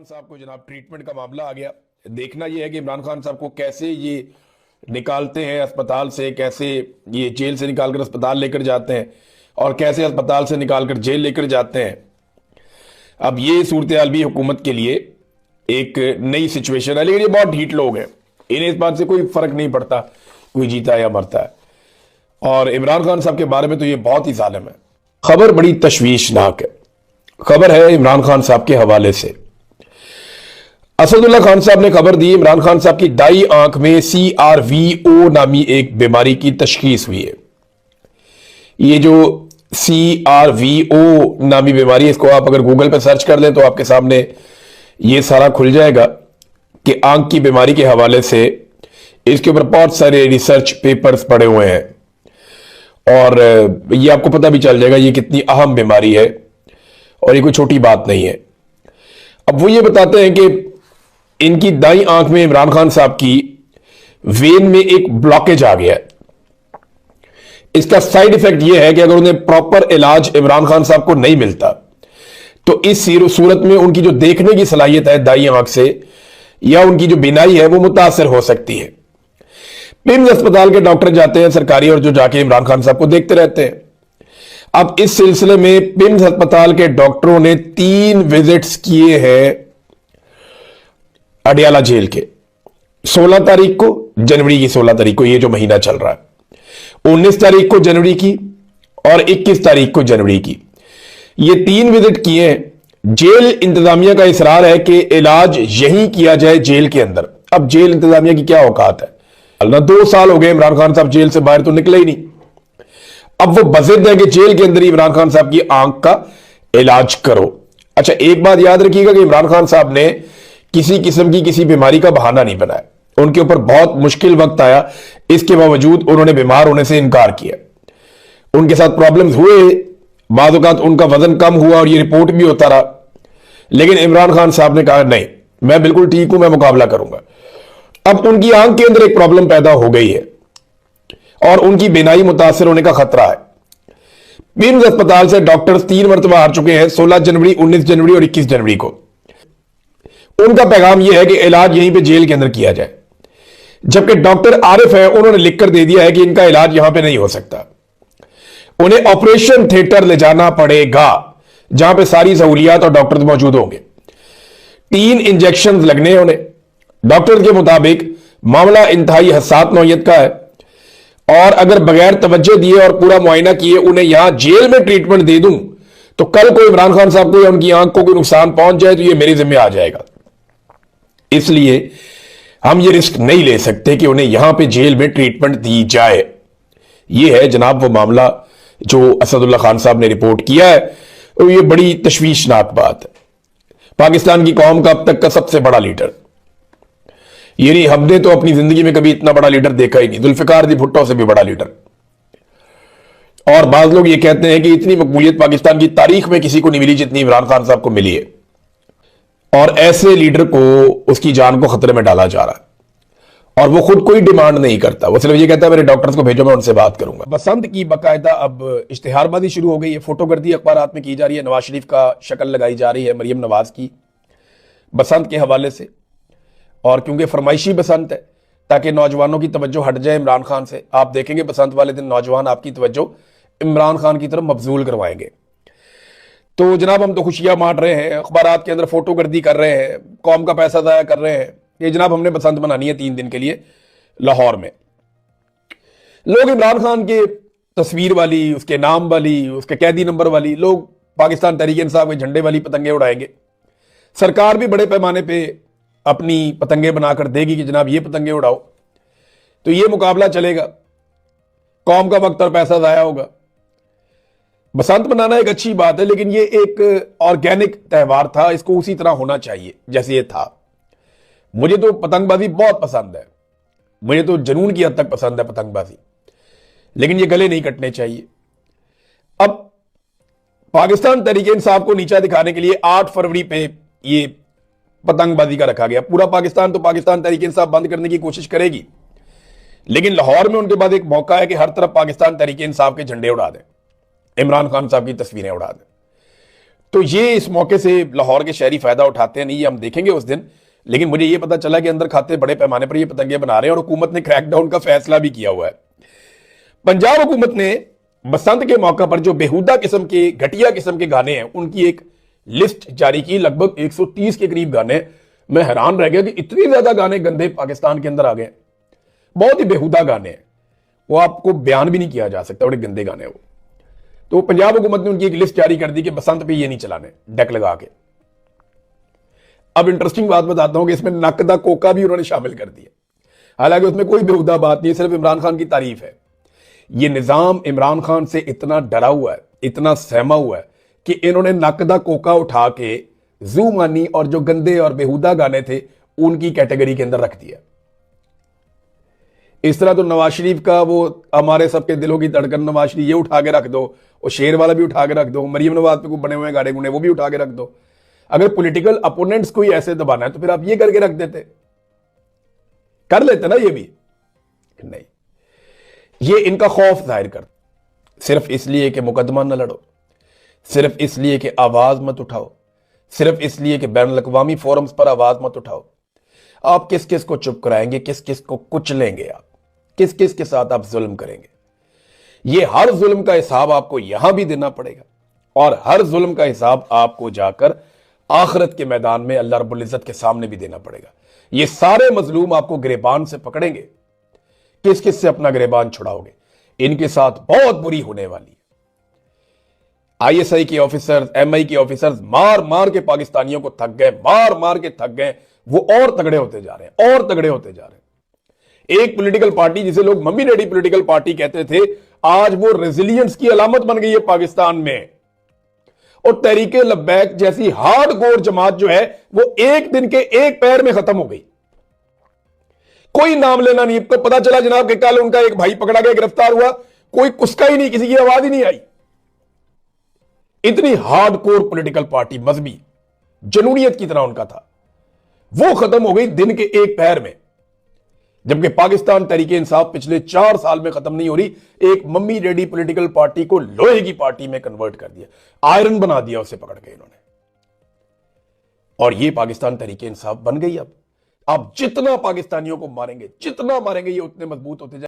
साहब को जनाब ट्रीटमेंट का मामला आ गया। देखना यह है कि इमरान खान साहब को कैसे ये निकालते हैं अस्पताल से, कैसे ये जेल से निकालकर अस्पताल लेकर जाते हैं और कैसे अस्पताल से निकालकर जेल लेकर जाते हैं। अब ये सूरत हाल भी हुकूमत के लिए एक नई सिचुएशन है, लेकिन ये बहुत ढीठ लोग हैं, इन्हें इस बात से कोई फर्क नहीं पड़ता कोई जीता या मरता है। और इमरान खान साहब के बारे में तो ये बहुत ही जालिम है। खबर बड़ी तशवीशनाक है। खबर है इमरान खान साहब के हवाले से। असदुल्ला खान साहब ने खबर दी, इमरान खान साहब की दाई आंख में CRVO नामी एक बीमारी की तशखीस हुई है। ये जो CRVO नामी बीमारी है, इसको आप अगर गूगल पर सर्च कर लें तो आपके सामने ये सारा खुल जाएगा कि आंख की बीमारी के हवाले से इसके ऊपर बहुत सारे रिसर्च पेपर्स पड़े हुए हैं और ये आपको पता भी चल जाएगा ये कितनी अहम बीमारी है और ये कोई छोटी बात नहीं है। अब वो ये बताते हैं कि इनकी दाई आंख में इमरान खान साहब की वेन में एक ब्लॉकेज आ गया है। इसका साइड इफेक्ट यह है कि अगर उन्हें प्रॉपर इलाज इमरान खान साहब को नहीं मिलता तो इस सूरत में उनकी जो देखने की सलाहियत है दाई आंख से या उनकी जो बीनाई है वो मुतासर हो सकती है। पिम्स अस्पताल के डॉक्टर जाते हैं सरकारी और जो जाके इमरान खान साहब को देखते रहते हैं। अब इस सिलसिले में पिम्स अस्पताल के डॉक्टरों ने 3 विजिट्स किए हैं अडियाला जेल के। 16 तारीख को, जनवरी की 16 तारीख को, ये जो महीना चल रहा है, 19 तारीख को जनवरी की और 21 तारीख को जनवरी की, ये 3 विजिट किए हैं। जेल इंतजामिया का इसरार है कि इलाज यहीं किया जाए जेल के अंदर। अब जेल इंतजामिया की क्या औकात है, अल्लाह 2 साल हो गए इमरान खान साहब जेल से बाहर तो निकले ही नहीं। अब वो बज़िद है कि जेल के अंदर ही इमरान खान साहब की आंख का इलाज करो। अच्छा, एक बात याद रखिएगा कि इमरान खान साहब ने किसी किस्म की किसी बीमारी का बहाना नहीं बनाया। उनके ऊपर बहुत मुश्किल वक्त आया, इसके बावजूद उन्होंने बीमार होने से इनकार किया। उनके साथ प्रॉब्लम्स हुए, बाज़ औक़ात उनका वजन कम हुआ और ये रिपोर्ट भी होता रहा, लेकिन इमरान खान साहब ने कहा नहीं, मैं बिल्कुल ठीक हूं, मैं मुकाबला करूंगा। अब उनकी आंख के अंदर एक प्रॉब्लम पैदा हो गई है और उनकी बीनाई मुतासर होने का खतरा है। पिम्स अस्पताल से डॉक्टर्स 3 मरतबा हार चुके हैं, 16 जनवरी, 19 जनवरी और 21 जनवरी को। उनका पैगाम यह है कि इलाज यहीं पे जेल के अंदर किया जाए, जबकि डॉक्टर आरिफ है, उन्होंने लिखकर दे दिया है कि इनका इलाज यहां पे नहीं हो सकता, उन्हें ऑपरेशन थिएटर ले जाना पड़ेगा जहां पे सारी सहूलियात और डॉक्टर मौजूद होंगे। 3 इंजेक्शन लगने हैं उन्हें। डॉक्टर के मुताबिक मामला इंतहाई हसास नौयत का है और अगर बगैर तवज्जो दिए और पूरा मुआयना किए उन्हें यहां जेल में ट्रीटमेंट दे दूं तो कल को इमरान खान साहब को या उनकी आंख को कोई नुकसान पहुंच जाए तो यह मेरे जिम्मे आ जाएगा। इसलिए हम ये रिस्क नहीं ले सकते कि उन्हें यहां पे जेल में ट्रीटमेंट दी जाए। यह है जनाब वो मामला जो असदुल्ला खान साहब ने रिपोर्ट किया है और ये बड़ी तशवीशनाक बात है। पाकिस्तान की कौम का अब तक का सबसे बड़ा लीडर, ये नहीं, हमने तो अपनी जिंदगी में कभी इतना बड़ा लीडर देखा ही नहीं, जुल्फिकार दी भुट्टो से भी बड़ा लीडर। और बाज लोग ये कहते हैं कि इतनी मकबूलियत पाकिस्तान की तारीख में किसी को नहीं मिली जितनी इमरान खान साहब को मिली है, और ऐसे लीडर को उसकी जान को खतरे में डाला जा रहा है और वो खुद कोई डिमांड नहीं करता, वो सिर्फ ये कहता है मेरे डॉक्टर्स को भेजो, मैं उनसे बात करूंगा। बसंत की बाकायदा अब इश्तिहारबाजी शुरू हो गई है, फोटोगर्दी अखबारात में की जा रही है, नवाज शरीफ का शक्ल लगाई जा रही है मरियम नवाज की बसंत के हवाले से। और क्योंकि फरमाइशी बसंत है ताकि नौजवानों की तवज्जो हट जाए इमरान खान से, आप देखेंगे बसंत वाले दिन नौजवान आपकी तवज्जो इमरान खान की तरफ मबजूल करवाएंगे। तो जनाब हम तो खुशियां मार रहे हैं, अखबारात के अंदर फोटोगर्दी कर रहे हैं, कौम का पैसा ज़ाया कर रहे हैं। ये जनाब हमने बसंत मनानी है 3 दिन के लिए लाहौर में। लोग इमरान खान के तस्वीर वाली, उसके नाम वाली, उसके कैदी नंबर वाली, लोग पाकिस्तान तहरीक इंसाफ के झंडे वाली पतंगे उड़ाएंगे। सरकार भी बड़े पैमाने पे अपनी पतंगे बनाकर देगी कि जनाब ये पतंगे उड़ाओ, तो ये मुकाबला चलेगा, कौम का वक्त और पैसा ज़ाया होगा। बसंत मनाना एक अच्छी बात है, लेकिन ये एक ऑर्गेनिक त्यौहार था, इसको उसी तरह होना चाहिए जैसे ये था। मुझे तो पतंगबाजी बहुत पसंद है, मुझे तो जुनून की हद तक पसंद है पतंगबाजी, लेकिन ये गले नहीं कटने चाहिए। अब पाकिस्तान तहरीक इंसाफ को नीचा दिखाने के लिए 8 फरवरी पे ये पतंगबाजी का रखा गया। पूरा पाकिस्तान तो पाकिस्तान तहरीक इंसाफ बंद करने की कोशिश करेगी, लेकिन लाहौर में उनके बाद एक मौका है कि हर तरफ पाकिस्तान तहरीक इंसाफ के झंडे उड़ा दें, इमरान खान साहब की तस्वीरें उड़ा दें। तो ये इस मौके से लाहौर के शहरी फायदा उठाते हैं, नहीं ये हम देखेंगे उस दिन। लेकिन मुझे ये पता चला कि अंदर खाते बड़े पैमाने पर ये पतंगे बना रहे हैं और हुकूमत ने क्रैकडाउन का फैसला भी किया हुआ है। पंजाब हुकूमत ने बसंत के मौके पर जो बेहुदा किस्म के, घटिया किस्म के गाने हैं, उनकी एक लिस्ट जारी की। लगभग 130 के करीब गाने। मैं हैरान रह गया कि इतने ज्यादा गाने गंदे पाकिस्तान के अंदर आ गए। बहुत ही बेहुदा गाने हैं, वो आपको बयान भी नहीं किया जा सकता, बड़े गंदे गाने वो। तो पंजाब हुकूमत ने उनकी एक लिस्ट जारी कर दी कि बसंत पे ये नहीं चलाने, डेक लगा के। अब इंटरेस्टिंग बात बताता हूं कि इसमें नक दा कोका भी उन्होंने शामिल कर दिया। हालांकि उसमें कोई बेहुदा बात नहीं है, सिर्फ इमरान खान की तारीफ है। ये निजाम इमरान खान से इतना डरा हुआ है, इतना सहमा हुआ है कि इन्होंने नक दा कोका उठा के जू मानी और जो गंदे और बेहुदा गाने थे उनकी कैटेगरी के अंदर रख दिया। इस तरह तो नवाज शरीफ का वो हमारे सबके दिलों की धड़कन नवाज शरीफ, ये उठा के रख दो, और शेर वाला भी उठा के रख दो, मरियम नवाज पे बने हुए गाड़े गुने वो भी उठा के रख दो। अगर पॉलिटिकल अपोनेंट्स को ही ऐसे दबाना है तो फिर आप ये करके रख देते, कर लेते ना ये भी। नहीं, ये इनका खौफ जाहिर कर, सिर्फ इसलिए कि मुकदमा न लड़ो, सिर्फ इसलिए कि आवाज मत उठाओ, सिर्फ इसलिए कि बैन अल-अक़वामी फोरम्स पर आवाज मत उठाओ। आप किस किस को चुप कराएंगे, किस किस को कुचलेंगे, आप किस किस के साथ आप जुल्म करेंगे। ये हर जुल्म का हिसाब आपको यहां भी देना पड़ेगा, और हर जुल्म का हिसाब आपको जाकर आखिरत के मैदान में अल्लाह रब्बुल इज्जत के सामने भी देना पड़ेगा। ये सारे मजलूम आपको गिरेबान से पकड़ेंगे, किस किस से अपना गिरेबान छुड़ाओगे। इनके साथ बहुत बुरी होने वाली है। आईएसआई के ऑफिसर्स, एमआई के ऑफिसर्स मार मार के पाकिस्तानियों को थक गए, मार मार के थक गए। वो और तगड़े होते जा रहे हैं, और तगड़े होते जा रहे हैं। एक पॉलिटिकल पार्टी जिसे लोग मम्मी डैडी पॉलिटिकल पार्टी कहते थे, आज वो रेजिलियंस की अलामत बन गई है पाकिस्तान में। और तहरीके लब्बैक जैसी हार्डकोर जमात जो है वो एक दिन के एक पैर में खत्म हो गई। कोई नाम लेना नहीं। तो पता चला जनाब कि कल उनका एक भाई पकड़ा गया, गिरफ्तार हुआ, कोई कुसका ही नहीं, किसी की आवाज ही नहीं आई। इतनी हार्डकोर पॉलिटिकल पार्टी, मजहबी जनूनियत की तरह उनका था, वो खत्म हो गई दिन के एक पैर में। जबकि पाकिस्तान तहरीके इंसाफ पिछले 4 साल में खत्म नहीं हो रही, एक मम्मी डैडी पॉलिटिकल पार्टी को लोहे की पार्टी में कन्वर्ट कर दिया, आयरन बना दिया उसे पकड़ के इन्होंने। और ये पाकिस्तान तहरीके इंसाफ बन गई। अब जितना पाकिस्तानियों को मारेंगे, जितना मारेंगे, ये उतने मजबूत होते जाए।